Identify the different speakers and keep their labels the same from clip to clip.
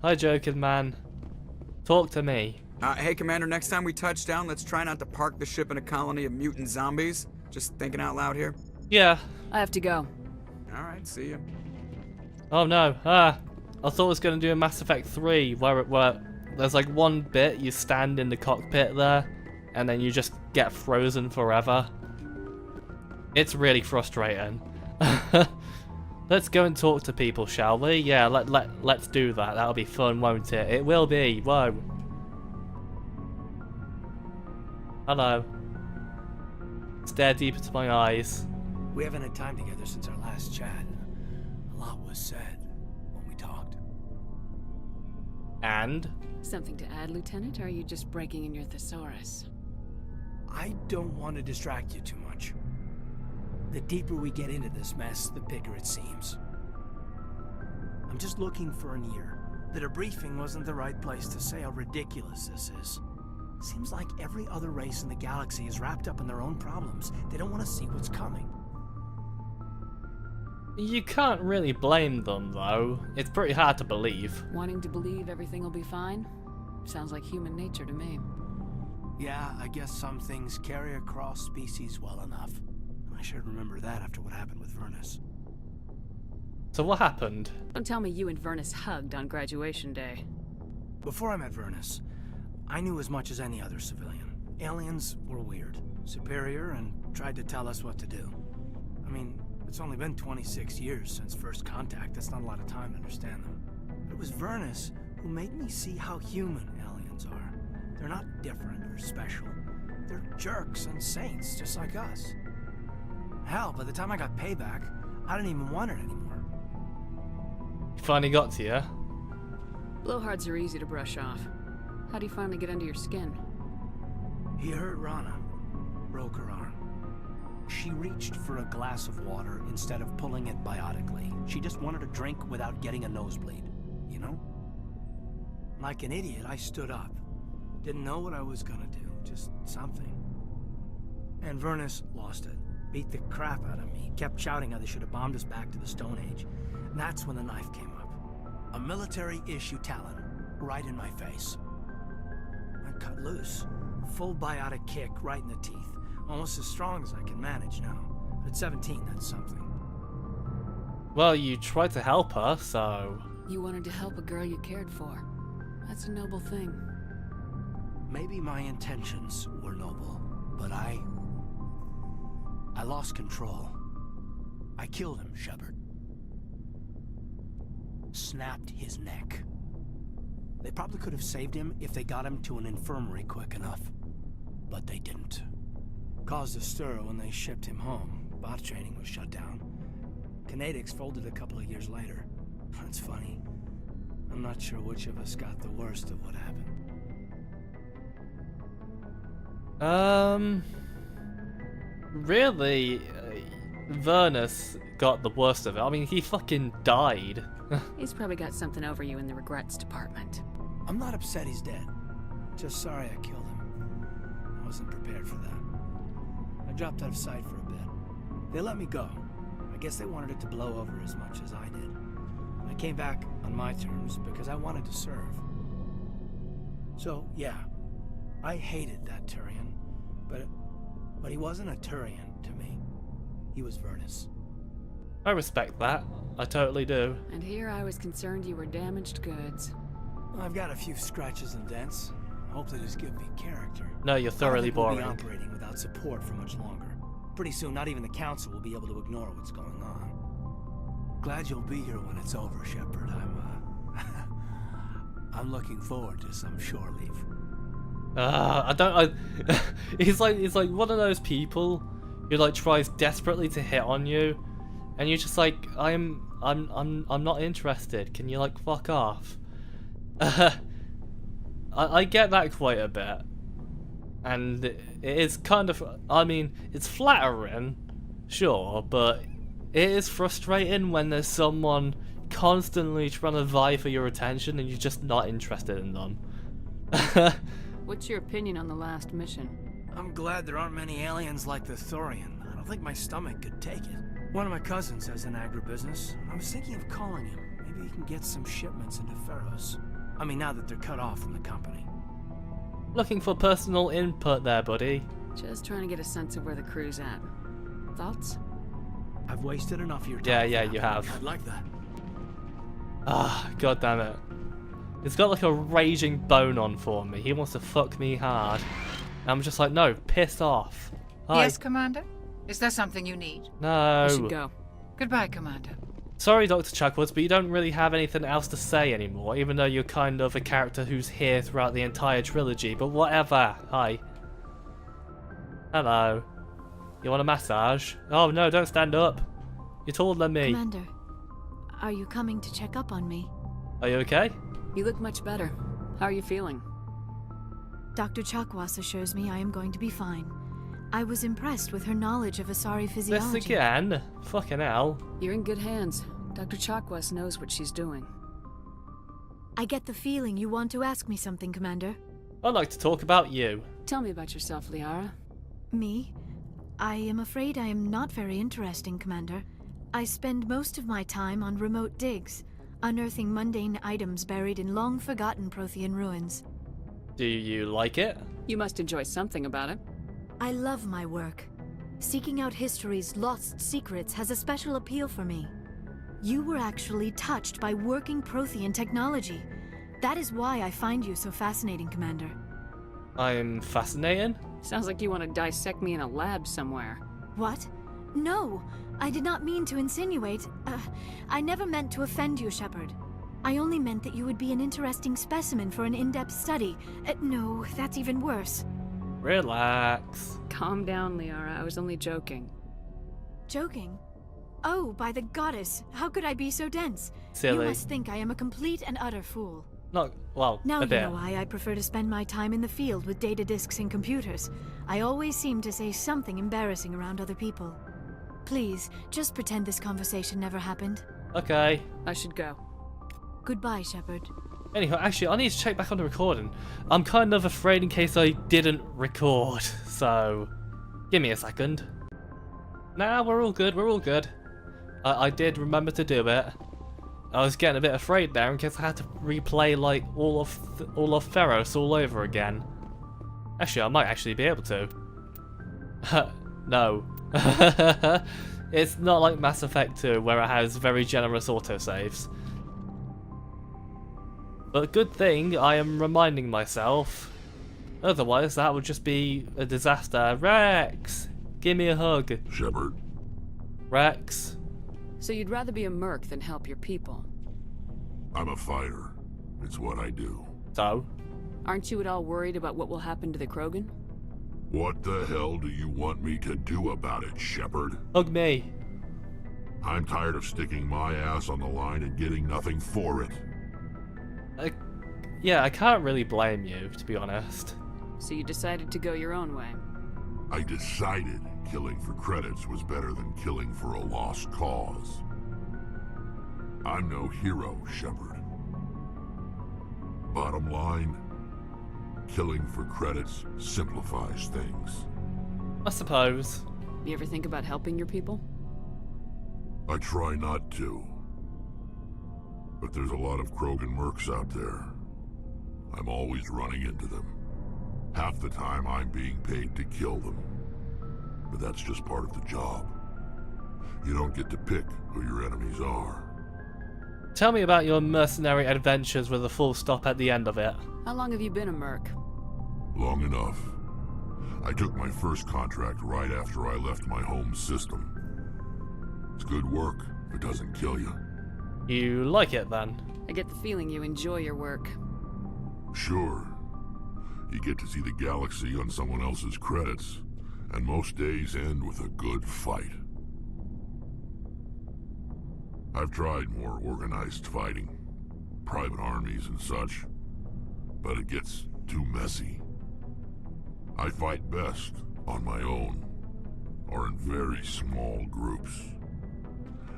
Speaker 1: Hi, joking man. Talk to me.
Speaker 2: Hey, Commander, next time we touch down, let's try not to park the ship in a colony of mutant zombies. Just thinking out loud here.
Speaker 1: Yeah.
Speaker 3: I have to go.
Speaker 2: Alright, see ya.
Speaker 1: Oh no. I thought it was going to do a Mass Effect 3 where there's like one bit you stand in the cockpit there and then you just get frozen forever. It's really frustrating. Let's go and talk to people, shall we? Yeah, let's do that. That'll be fun, won't it? It will be. Whoa. Hello. Stare deep into my eyes.
Speaker 4: We haven't had time together since our last chat. A lot was said when we talked.
Speaker 1: And?
Speaker 3: Something to add, Lieutenant, or are you just breaking in your thesaurus?
Speaker 4: I don't want to distract you too much. The deeper we get into this mess, the bigger it seems. I'm just looking for an ear. The debriefing wasn't the right place to say how ridiculous this is. Seems like every other race in the galaxy is wrapped up in their own problems. They don't want to see what's coming.
Speaker 1: You can't really blame them, though. It's pretty hard to believe.
Speaker 3: Wanting to believe everything will be fine? Sounds like human nature to me.
Speaker 4: Yeah, I guess some things carry across species well enough. I should remember that after what happened with Vernus.
Speaker 1: So what happened?
Speaker 3: Don't tell me you and Vernus hugged on graduation day.
Speaker 4: Before I met Vernus, I knew as much as any other civilian. Aliens were weird, superior, and tried to tell us what to do. I mean, it's only been 26 years since first contact. That's not a lot of time to understand them. But it was Vernus who made me see how human aliens are. They're not different or special. They're jerks and saints, just like us. Hell, by the time I got payback, I didn't even want it anymore.
Speaker 1: You finally got to you?
Speaker 3: Blowhards are easy to brush off. How do you finally get under your skin?
Speaker 4: He hurt Rana. Broke her arm. She reached for a glass of water instead of pulling it biotically. She just wanted a drink without getting a nosebleed, you know? Like an idiot, I stood up. Didn't know what I was gonna do, just something. And Vernus lost it. Beat the crap out of me. Kept shouting how they should have bombed us back to the Stone Age. And that's when the knife came up. A military-issue Talon, right in my face. I cut loose. Full biotic kick right in the teeth. Almost as strong as I can manage now. But at 17, that's something.
Speaker 1: Well, you tried to help her, so...
Speaker 3: You wanted to help a girl you cared for. That's a noble thing.
Speaker 4: Maybe my intentions were noble, but I lost control. I killed him, Shepard. Snapped his neck. They probably could have saved him if they got him to an infirmary quick enough. But they didn't. Caused a stir when they shipped him home. Bot training was shut down. Kinetics folded a couple of years later. That's funny. I'm not sure which of us got the worst of what happened.
Speaker 1: Really, Vernus got the worst of it. I mean, he fucking died.
Speaker 3: He's probably got something over you in the regrets department.
Speaker 4: I'm not upset he's dead. Just sorry I killed him. I wasn't prepared for that. I dropped out of sight for a bit. They let me go. I guess they wanted it to blow over as much as I did. I came back on my terms because I wanted to serve. So, yeah, I hated that Turian, but he wasn't a Turian to me. He was Vernus.
Speaker 1: I respect that. I totally do.
Speaker 3: And here I was concerned you were damaged goods.
Speaker 4: I've got a few scratches and dents. Hope they just give me character.
Speaker 1: No, you're thoroughly boring.
Speaker 4: I don't think we'll be operating without support for much longer. Pretty soon, not even the Council will be able to ignore what's going on. Glad you'll be here when it's over, Shepard. I'm looking forward to some shore leave.
Speaker 1: He's like one of those people who like tries desperately to hit on you, and you're just like, I'm not interested. Can you like fuck off? I get that quite a bit, and it is kind of, I mean, it's flattering, sure, but it is frustrating when there's someone constantly trying to vie for your attention and you're just not interested in them.
Speaker 3: What's your opinion on the last mission?
Speaker 4: I'm glad there aren't many aliens like the Thorian. I don't think my stomach could take it. One of my cousins has an agribusiness. I was thinking of calling him. Maybe Maybe you can get some shipments into Ferros. I mean, now that they're cut off from the company.
Speaker 1: Looking for personal input there, buddy.
Speaker 3: Just trying to get a sense of where the crew's at. Thoughts?
Speaker 4: I've wasted enough of your
Speaker 1: Yeah,
Speaker 4: time.
Speaker 1: yeah,
Speaker 4: now.
Speaker 1: you have.
Speaker 4: I'd like that.
Speaker 1: Ah, god damn it. He's got like a raging bone on for me. He wants to fuck me hard. And I'm just like, no, piss off. Hi.
Speaker 5: Yes, Commander? Is there something you need?
Speaker 1: No.
Speaker 3: We should go.
Speaker 5: Goodbye, Commander.
Speaker 1: Sorry, Dr. Chuckwoods, but you don't really have anything else to say anymore, even though you're kind of a character who's here throughout the entire trilogy, but whatever. Hi. Hello. You want a massage? Oh no, don't stand up. You're taller than me.
Speaker 6: Commander, are you coming to check up on me?
Speaker 1: Are you okay?
Speaker 3: You look much better. How are you feeling?
Speaker 6: Dr. Chakwas assures me I am going to be fine. I was impressed with her knowledge of Asari physiology.
Speaker 1: This again? Fucking hell.
Speaker 3: You're in good hands. Dr. Chakwas knows what she's doing.
Speaker 6: I get the feeling you want to ask me something, Commander.
Speaker 1: I'd like to talk about you.
Speaker 3: Tell me about yourself, Liara.
Speaker 6: Me? I am afraid I am not very interesting, Commander. I spend most of my time on remote digs, unearthing mundane items buried in long-forgotten Prothean ruins.
Speaker 1: Do you like it?
Speaker 3: You must enjoy something about it.
Speaker 6: I love my work. Seeking out history's lost secrets has a special appeal for me. You were actually touched by working Prothean technology. That is why I find you so fascinating, Commander.
Speaker 1: I'm fascinating.
Speaker 3: Sounds like you want to dissect me in a lab somewhere.
Speaker 6: What? No, I did not mean to insinuate. I never meant to offend you, Shepard. I only meant that you would be an interesting specimen for an in-depth study. No, that's even worse.
Speaker 1: Relax.
Speaker 3: Calm down, Liara. I was only joking.
Speaker 6: Joking? Oh, by the goddess, how could I be so dense?
Speaker 1: Silly.
Speaker 6: You must think I am a complete and utter fool.
Speaker 1: Not, well,
Speaker 6: Now
Speaker 1: a
Speaker 6: you
Speaker 1: bit.
Speaker 6: know why I prefer to spend my time in the field with data disks and computers. I always seem to say something embarrassing around other people. Please, just pretend this conversation never happened.
Speaker 1: Okay.
Speaker 3: I should go.
Speaker 6: Goodbye, Shepard.
Speaker 1: Anyhow, actually, I need to check back on the recording. I'm kind of afraid in case I didn't record, so give me a second. Nah, we're all good, we're all good. I did remember to do it. I was getting a bit afraid there in case I had to replay like all of Ferros all over again. Actually, I might actually be able to. No. It's not like Mass Effect 2 where it has very generous autosaves. But good thing I am reminding myself. Otherwise that would just be a disaster. Rex! Give me a hug.
Speaker 7: Shepard,
Speaker 1: Rex.
Speaker 3: So you'd rather be a merc than help your people?
Speaker 7: I'm a fighter. It's what I do.
Speaker 1: So?
Speaker 3: Aren't you at all worried about what will happen to the Krogan?
Speaker 7: What the hell do you want me to do about it, Shepard?
Speaker 1: Hug me.
Speaker 7: I'm tired of sticking my ass on the line and getting nothing for it.
Speaker 1: Yeah, I can't really blame you, to be honest.
Speaker 3: So you decided to go your own way?
Speaker 7: I decided killing for credits was better than killing for a lost cause. I'm no hero, Shepard. Bottom line, killing for credits simplifies things.
Speaker 1: I suppose.
Speaker 3: You ever think about helping your people?
Speaker 7: I try not to. But there's a lot of Krogan mercs out there. I'm always running into them. Half the time I'm being paid to kill them. But that's just part of the job. You don't get to pick who your enemies are.
Speaker 1: Tell me about your mercenary adventures with a full stop at the end of it.
Speaker 3: How long have you been a merc?
Speaker 7: Long enough. I took my first contract right after I left my home system. It's good work if it doesn't kill you.
Speaker 1: You like it then?
Speaker 3: I get the feeling you enjoy your work.
Speaker 7: Sure. You get to see the galaxy on someone else's credits, and most days end with a good fight. I've tried more organized fighting, private armies and such, but it gets too messy. I fight best on my own, or in very small groups.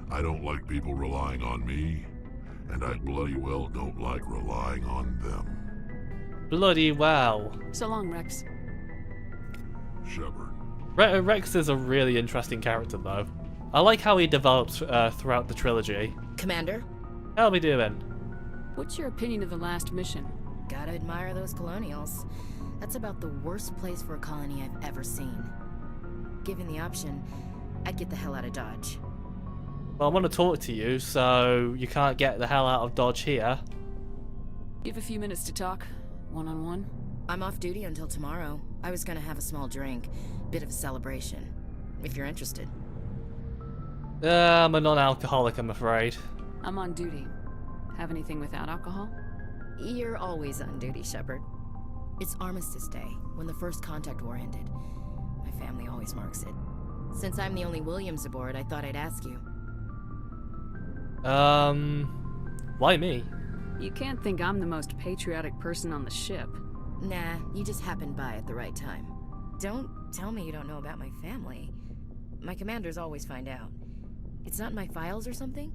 Speaker 7: I don't like people relying on me, and I bloody well don't like relying on them.
Speaker 1: Bloody well.
Speaker 3: So long, Rex.
Speaker 7: Shepard.
Speaker 1: Rex is a really interesting character though. I like how he develops throughout the trilogy.
Speaker 8: Commander,
Speaker 1: How we doing?
Speaker 3: What's your opinion of the last mission?
Speaker 8: Gotta admire those colonials. That's about the worst place for a colony I've ever seen. Given the option, I'd get the hell out of Dodge.
Speaker 1: Well, I want to talk to you, so you can't get the hell out of Dodge here.
Speaker 3: You have a few minutes to talk, one-on-one.
Speaker 8: I'm off duty until tomorrow. I was gonna have a small drink, bit of a celebration. If you're interested.
Speaker 1: I'm a non-alcoholic, I'm afraid.
Speaker 3: I'm on duty. Have anything without alcohol?
Speaker 8: You're always on duty, Shepard. It's Armistice Day, when the first contact war ended. My family always marks it. Since I'm the only Williams aboard, I thought I'd ask you.
Speaker 1: Why me?
Speaker 3: You can't think I'm the most patriotic person on the ship.
Speaker 8: Nah, you just happened by at the right time. Don't tell me you don't know about my family. My commanders always find out. It's not in my files or something?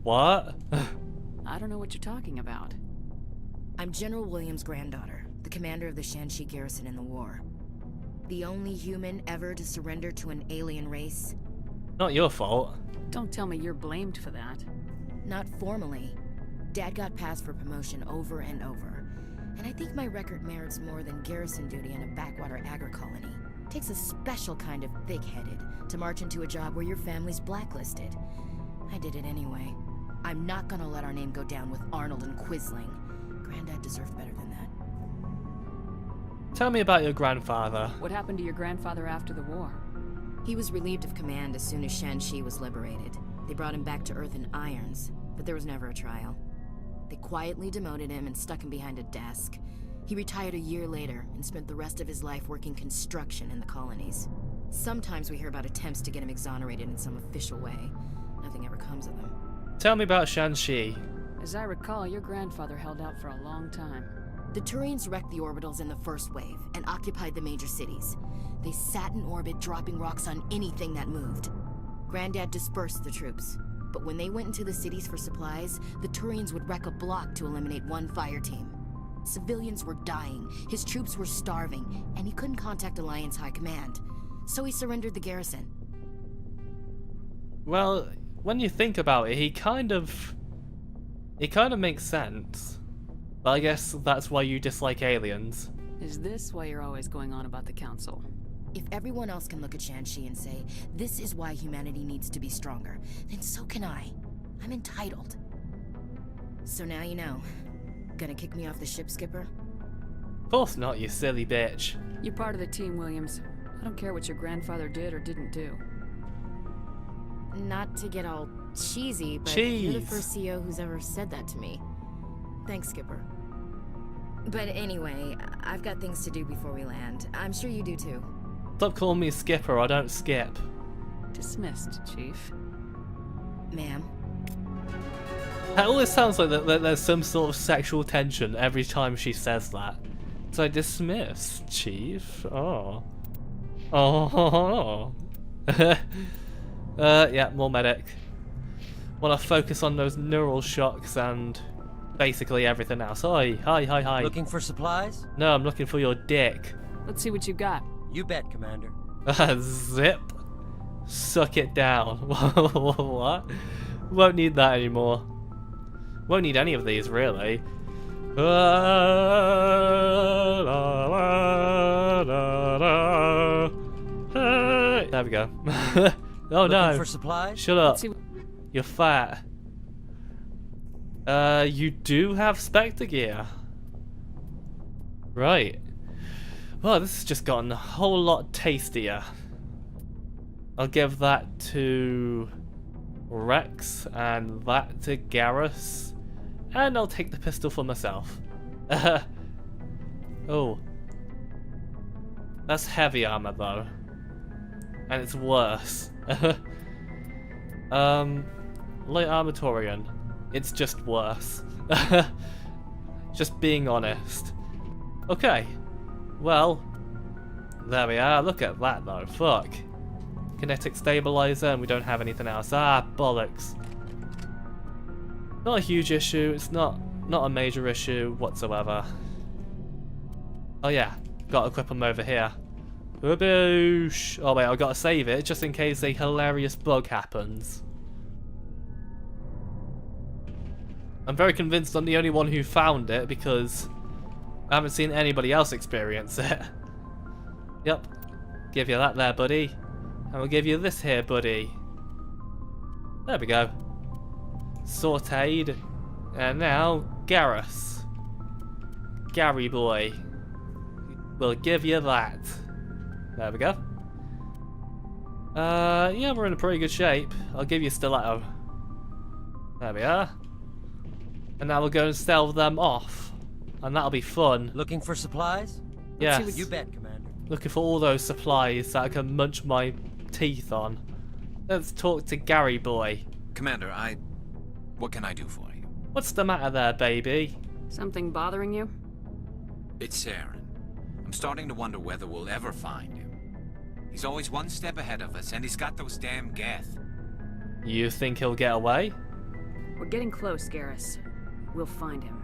Speaker 1: What?
Speaker 3: I don't know what you're talking about.
Speaker 8: I'm General Williams' granddaughter, the commander of the Shanxi garrison in the war. The only human ever to surrender to an alien race.
Speaker 1: Not your fault.
Speaker 3: Don't tell me you're blamed for that.
Speaker 8: Not formally. Dad got passed for promotion over and over. And I think my record merits more than garrison duty in a backwater agri-colony. Takes a special kind of thick-headed to march into a job where your family's blacklisted. I did it anyway. I'm not gonna let our name go down with Arnold and Quisling. Granddad deserved better than that.
Speaker 1: Tell me about your grandfather.
Speaker 3: What happened to your grandfather after the war?
Speaker 8: He was relieved of command as soon as Shanxi was liberated. They brought him back to Earth in irons, but there was never a trial. They quietly demoted him and stuck him behind a desk. He retired a year later and spent the rest of his life working construction in the colonies. Sometimes we hear about attempts to get him exonerated in some official way. Nothing ever comes of them.
Speaker 1: Tell me about Shanxi.
Speaker 3: As I recall, your grandfather held out for a long time.
Speaker 8: The Turians wrecked the orbitals in the first wave and occupied the major cities. They sat in orbit, dropping rocks on anything that moved. Granddad dispersed the troops, but when they went into the cities for supplies, the Turians would wreck a block to eliminate one fire team. Civilians were dying, his troops were starving, and he couldn't contact Alliance High Command. So he surrendered the garrison.
Speaker 1: Well, when you think about it, it kind of makes sense. But I guess that's why you dislike aliens.
Speaker 3: Is this why you're always going on about the Council?
Speaker 8: If everyone else can look at Shanxi and say, this is why humanity needs to be stronger, then so can I. I'm entitled. So now you know. Gonna kick me off the ship, Skipper?
Speaker 1: Of course not, you silly bitch.
Speaker 3: You're part of the team, Williams. I don't care what your grandfather did or didn't do.
Speaker 8: Not to get all cheesy, but
Speaker 1: Cheese.
Speaker 8: you're the first CO who's ever said that to me. Thanks, Skipper. But anyway, I've got things to do before we land. I'm sure you do too.
Speaker 1: Stop calling me Skipper, I don't skip.
Speaker 3: Dismissed, Chief.
Speaker 8: Ma'am.
Speaker 1: It always sounds like that there's some sort of sexual tension every time she says that. So dismissed, Chief. Oh. Oh. Yeah, more medic. Want to focus on those neural shocks and basically everything else. Hi.
Speaker 9: Looking for supplies?
Speaker 1: No, I'm looking for your dick.
Speaker 3: Let's see what you got.
Speaker 9: You bet, Commander.
Speaker 1: Zip. Suck it down. What? Won't need that anymore. Won't need any of these, really. There we go. Oh
Speaker 9: Looking
Speaker 1: no.
Speaker 9: for supplies?
Speaker 1: Shut up.
Speaker 3: Let's see.
Speaker 1: You're fat. You do have Spectre gear. Right. Well, this has just gotten a whole lot tastier. I'll give that to Rex and that to Garrus. And I'll take the pistol for myself. Oh. That's heavy armor though. And it's worse. Light Armatorian. It's just worse. Just being honest. Okay. Well, there we are. Look at that though. Fuck. Kinetic stabilizer, and we don't have anything else. Ah, bollocks. Not a huge issue. It's not a major issue whatsoever. Oh yeah, gotta equip them over here. Whooboosh. Oh wait, I've got to save it just in case a hilarious bug happens. I'm very convinced I'm the only one who found it because I haven't seen anybody else experience it. Yep. Give you that there, buddy. And we'll give you this here, buddy. There we go. Sauteed. And now, Garrus. Gary boy. We'll give you that. There we go. Yeah, we're in a pretty good shape. I'll give you Stiletto. There we are. And now we'll go and sell them off. And that'll be fun.
Speaker 9: Looking for supplies?
Speaker 1: Yes.
Speaker 9: You bet, Commander.
Speaker 1: Looking for all those supplies that I can munch my teeth on. Let's talk to Gary boy.
Speaker 10: Commander, what can I do for you?
Speaker 1: What's the matter there, baby?
Speaker 3: Something bothering you?
Speaker 10: It's Saren. I'm starting to wonder whether we'll ever find him. He's always one step ahead of us, and he's got those damn Geth.
Speaker 1: You think he'll get away?
Speaker 3: We're getting close, Garrus. We'll find him.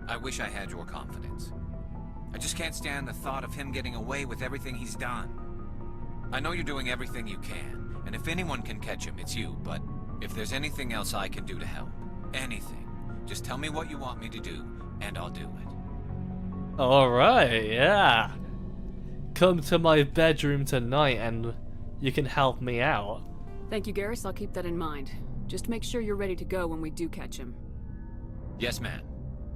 Speaker 10: I wish I had your confidence. I just can't stand the thought of him getting away with everything he's done. I know you're doing everything you can, and if anyone can catch him, it's you, but if there's anything else I can do to help, anything, just tell me what you want me to do, and I'll do it.
Speaker 1: Alright, yeah. Come to my bedroom tonight and you can help me out.
Speaker 3: Thank you, Garrus. I'll keep that in mind. Just make sure you're ready to go when we do catch him.
Speaker 10: Yes, man.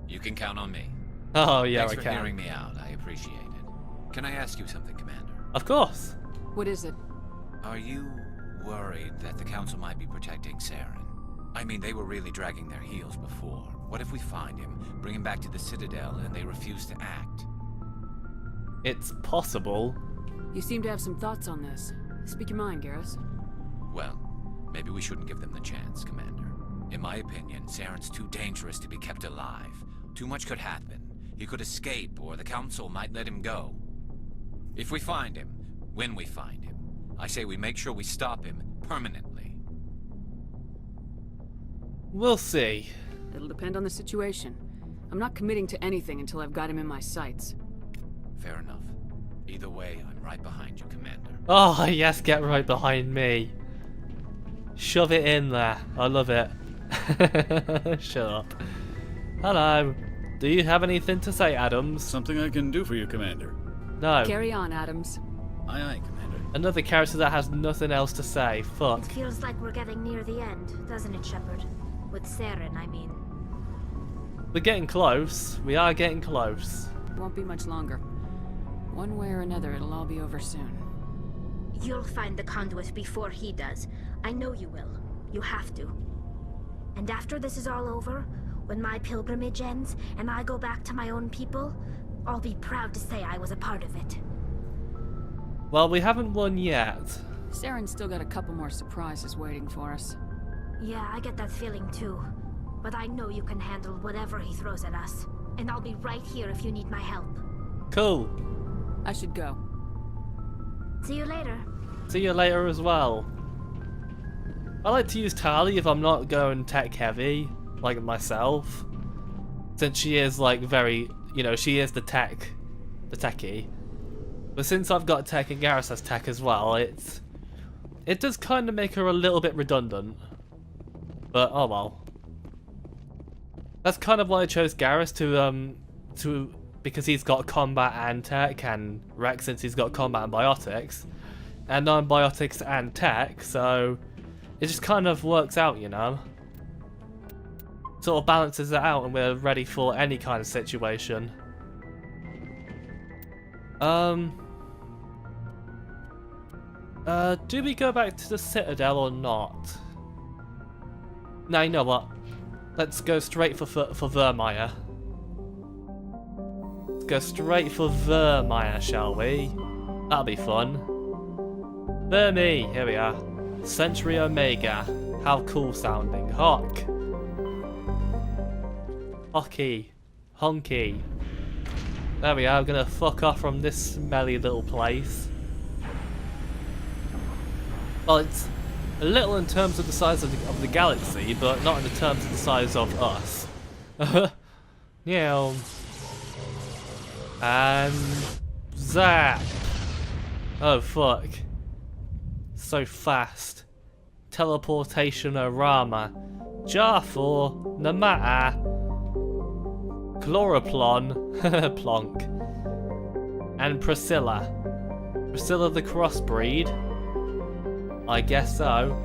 Speaker 10: You can count on me.
Speaker 1: Oh, yeah,
Speaker 10: Thanks
Speaker 1: I
Speaker 10: for
Speaker 1: can.
Speaker 10: hearing me out. I appreciate it. Can I ask you something, Commander?
Speaker 1: Of course.
Speaker 3: What is it?
Speaker 10: Are you worried that the Council might be protecting Saren? I mean, they were really dragging their heels before. What if we find him, bring him back to the Citadel, and they refuse to act?
Speaker 1: It's possible.
Speaker 3: You seem to have some thoughts on this. Speak your mind, Garrus.
Speaker 10: Well, maybe we shouldn't give them the chance, Commander. In my opinion, Saren's too dangerous to be kept alive. Too much could happen. He could escape, or the Council might let him go. If we find him, when we find him, I say we make sure we stop him permanently.
Speaker 1: We'll see.
Speaker 3: It'll depend on the situation. I'm not committing to anything until I've got him in my sights.
Speaker 10: Fair enough. Either way, I'm right behind you, Commander.
Speaker 1: Oh, yes, get right behind me. Shove it in there. I love it. Shut up. Hello. Do you have anything to say, Adams?
Speaker 11: Something I can do for you, Commander.
Speaker 1: No.
Speaker 3: Carry on, Adams.
Speaker 11: Aye, aye, Commander.
Speaker 1: Another character that has nothing else to say. Fuck.
Speaker 6: It feels like we're getting near the end, doesn't it, Shepard? With Saren, I mean.
Speaker 1: We're getting close. We are getting close.
Speaker 3: Won't be much longer. One way or another, it'll all be over soon.
Speaker 6: You'll find the conduit before he does. I know you will. You have to. And after this is all over, when my pilgrimage ends and I go back to my own people, I'll be proud to say I was a part of it.
Speaker 1: Well, we haven't won yet.
Speaker 3: Saren's still got a couple more surprises waiting for us.
Speaker 6: Yeah, I get that feeling too. But I know you can handle whatever he throws at us. And I'll be right here if you need my help.
Speaker 1: Cool.
Speaker 3: I should go.
Speaker 6: See you later.
Speaker 1: See you later as well. I like to use Tali if I'm not going tech heavy, like myself. Since she is like very, you know, she is the techie. But since I've got tech and Garrus has tech as well, it does kind of make her a little bit redundant. But oh well. That's kind of why I chose Garrus to because he's got combat and tech, and Rex since he's got combat and biotics, and I'm biotics and tech, so it just kind of works out, you know. Sort of balances it out, and we're ready for any kind of situation. Do we go back to the Citadel or not? No, you know what? Let's go straight for Vermeer. Let's go straight for Vermeer, shall we? That'll be fun. Vermeer, here we are. Century Omega. How cool sounding. Hawk. Hockey. Honky. There we are, I'm gonna fuck off from this smelly little place. Well, it's a little in terms of the size of the galaxy, but not in the terms of the size of us. Yeah. And zap. Oh fuck. So fast. Teleportation-orama. Jarfor, Namata, Chloroplon, Plonk, and Priscilla. Priscilla the crossbreed? I guess so.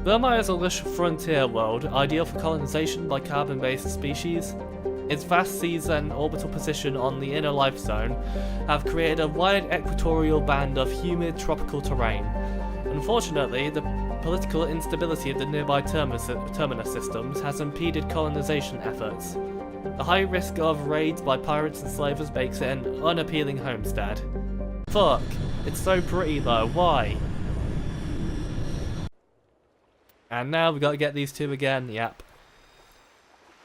Speaker 1: Vermire is a lush frontier world, ideal for colonization by carbon-based species. Its vast seas and orbital position on the inner life zone have created a wide equatorial band of humid tropical terrain. Unfortunately, the political instability of the nearby terminus systems has impeded colonization efforts. The high risk of raids by pirates and slavers makes it an unappealing homestead. Fuck, it's so pretty though, why? And now we gotta get these two again, yep.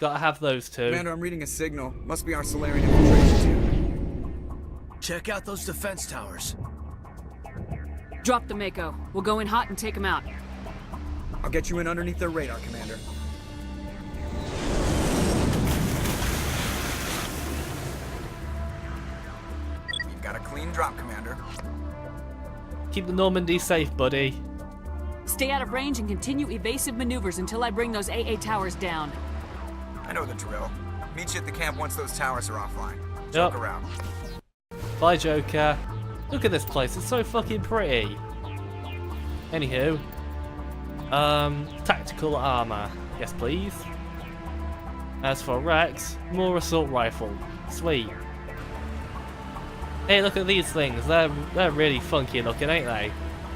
Speaker 1: Gotta have those two.
Speaker 2: Commander, I'm reading a signal. Must be our Solarian infiltration team.
Speaker 4: Check out those defense towers.
Speaker 3: Drop the Mako. We'll go in hot and take him out.
Speaker 2: I'll get you in underneath their radar, Commander. You've got a clean drop, Commander.
Speaker 1: Keep the Normandy safe, buddy.
Speaker 3: Stay out of range and continue evasive maneuvers until I bring those AA towers down.
Speaker 2: I know the drill. Meet you at the camp once those towers are offline.
Speaker 1: Yep.
Speaker 2: Joke around.
Speaker 1: Bye, Joker. Look at this place, it's so fucking pretty. Anywho. Tactical armor. Yes, please. As for Rex, more assault rifle. Sweet. Hey, look at these things. They're really funky looking, ain't they?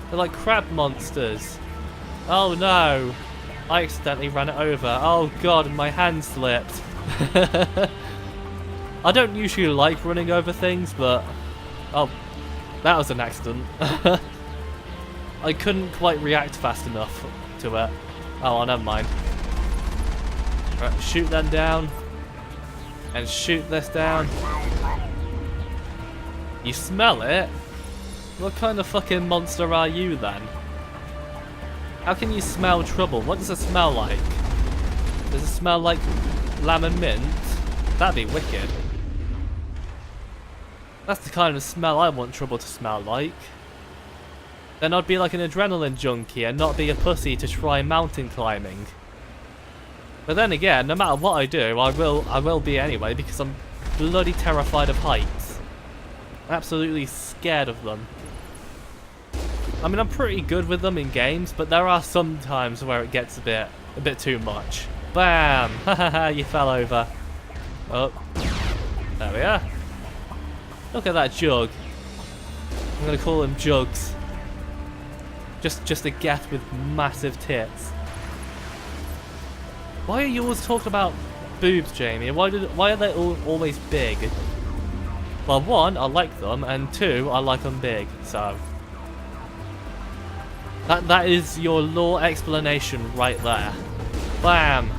Speaker 1: They're like crab monsters. Oh no. I accidentally ran it over. Oh god, my hand slipped. I don't usually like running over things, but... Oh, that was an accident. I couldn't quite react fast enough to it. Oh, well, never mind. Right, shoot them down. And shoot this down. You smell it? What kind of fucking monster are you then? How can you smell trouble? What does it smell like? Does it smell like lemon mint? That'd be wicked. That's the kind of smell I want trouble to smell like. Then I'd be like an adrenaline junkie and not be a pussy to try mountain climbing. But then again, no matter what I do, I will be anyway because I'm bloody terrified of heights. Absolutely scared of them. I mean, I'm pretty good with them in games, but there are some times where it gets a bit too much. Bam! Hahaha, you fell over. Oh, there we are. Look at that jug. I'm gonna call him Jugs. Just a Geth with massive tits. Why are you always talking about boobs, Jamie? Why are they always big? Well, one, I like them, and two, I like them big. So that is your lore explanation right there. Bam!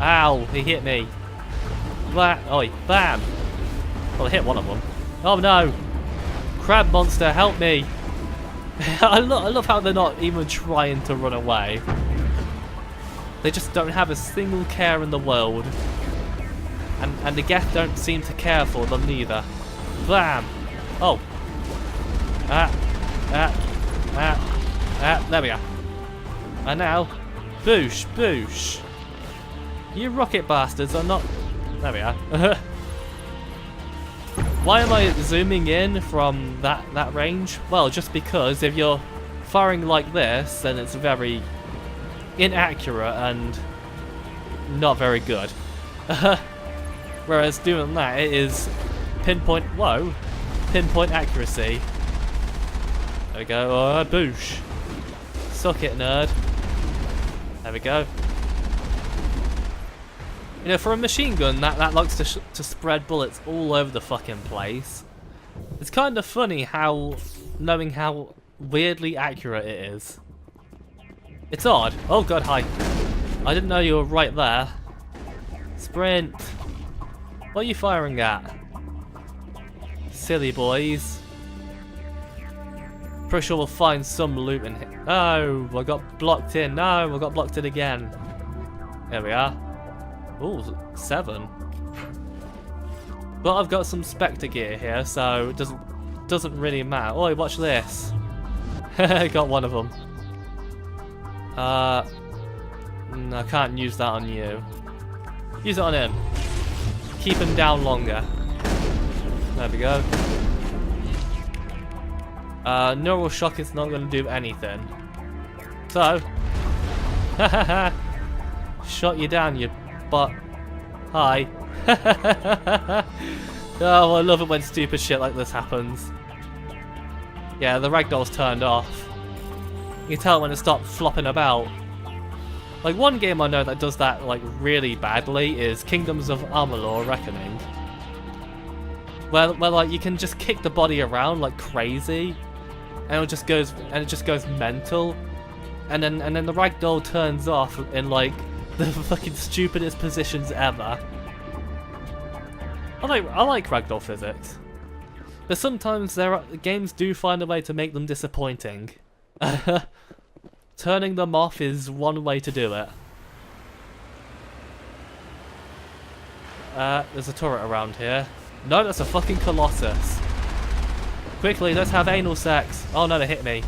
Speaker 1: Ow! He hit me. Oi! Bam! Well, I hit one of them. Oh no! Crab monster, help me! I love how they're not even trying to run away. They just don't have a single care in the world. And the Geth don't seem to care for them neither. Blam! Oh! There we are. And now, boosh, boosh. You rocket bastards are not... There we are. Why am I zooming in from that range? Well, just because if you're firing like this, then it's very inaccurate and not very good. Whereas doing that, it is pinpoint accuracy. There we go. Oh, boosh. Suck it, nerd. There we go. You know, for a machine gun, that likes to spread bullets all over the fucking place. It's kind of funny knowing how weirdly accurate it is. It's odd. Oh god, hi. I didn't know you were right there. Sprint. What are you firing at? Silly boys. Pretty sure we'll find some loot in here. Oh, I got blocked in. No, I got blocked in again. There we are. Ooh, 7. But I've got some Spectre gear here, so it doesn't really matter. Oi, watch this. Got one of them. I can't use that on you. Use it on him. Keep him down longer. There we go. Neural shock is not going to do anything. So, shot you down, you butt. Hi. Oh, I love it when stupid shit like this happens. Yeah, the ragdoll's turned off. You can tell when it stopped flopping about. Like, one game I know that does that, like, really badly is Kingdoms of Amalur Reckoning. Where, like, you can just kick the body around like crazy, and it just goes mental, and then the ragdoll turns off in, like, the fucking stupidest positions ever. I like ragdoll physics, but sometimes games do find a way to make them disappointing. Turning them off is one way to do it. There's a turret around here. No, that's a fucking Colossus. Quickly, let's have anal sex. Oh no, they hit me.